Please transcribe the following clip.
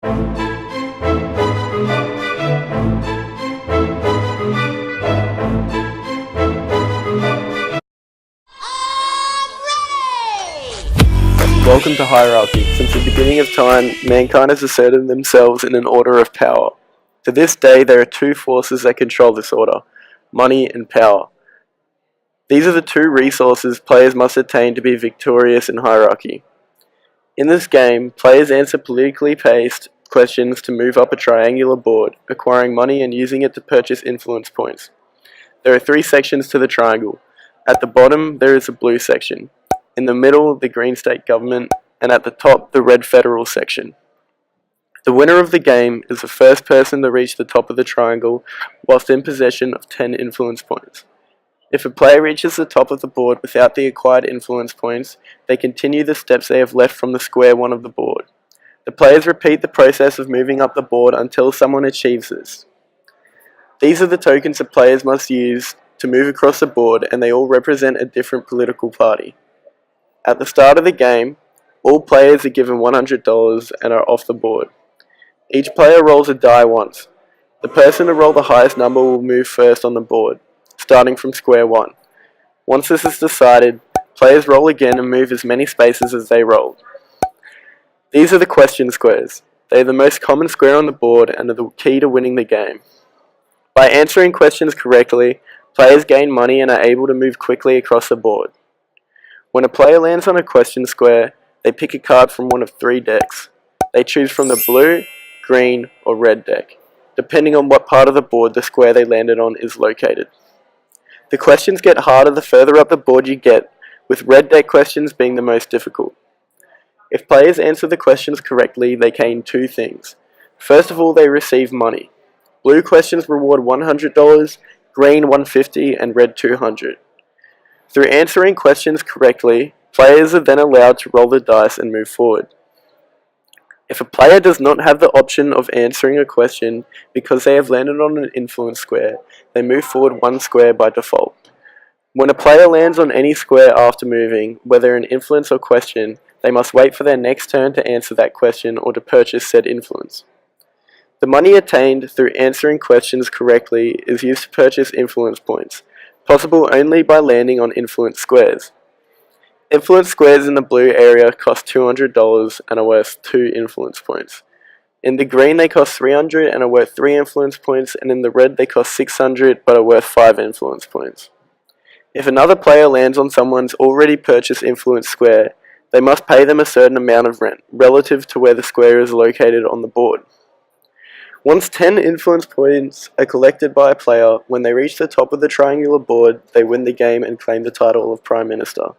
Welcome to hierarchy. Since the beginning of time, mankind has asserted themselves in an order of power. To this day, there are two forces that control this order: money and power. These are the two resources players must attain to be victorious in hierarchy. In this game, players answer politically based questions to move up a triangular board, acquiring money and using it to purchase influence points. There are three sections to the triangle. At the bottom, there is a blue section. In the middle, the green state government, and at the top, the red federal section. The winner of the game is the first person to reach the top of the triangle whilst in possession of 10 influence points. If a player reaches the top of the board without the acquired influence points, they continue the steps they have left from the square one of the board. The players repeat the process of moving up the board until someone achieves this. These are the tokens that players must use to move across the board, and they all represent a different political party. At the start of the game, all players are given $100 and are off the board. Each player rolls a die once. The person to roll the highest number will move first on the board, starting from square one. Once this is decided, players roll again and move as many spaces as they rolled. These are the question squares. They are the most common square on the board and are the key to winning the game. By answering questions correctly, players gain money and are able to move quickly across the board. When a player lands on a question square, they pick a card from one of three decks. They choose from the blue, green, or red deck, depending on what part of the board the square they landed on is located. The questions get harder the further up the board you get, with red deck questions being the most difficult. If players answer the questions correctly, they gain two things. First of all, they receive money. Blue questions reward $100, green $150, and red $200. Through answering questions correctly, players are then allowed to roll the dice and move forward. If a player does not have the option of answering a question because they have landed on an influence square, they move forward one square by default. When a player lands on any square after moving, whether an influence or question, they must wait for their next turn to answer that question or to purchase said influence. The money attained through answering questions correctly is used to purchase influence points, possible only by landing on influence squares. Influence squares in the blue area cost $200 and are worth 2 influence points. In the green they cost $300 and are worth 3 influence points, and in the red they cost $600 but are worth 5 influence points. If another player lands on someone's already purchased influence square, they must pay them a certain amount of rent, relative to where the square is located on the board. Once 10 influence points are collected by a player, when they reach the top of the triangular board, they win the game and claim the title of Prime Minister.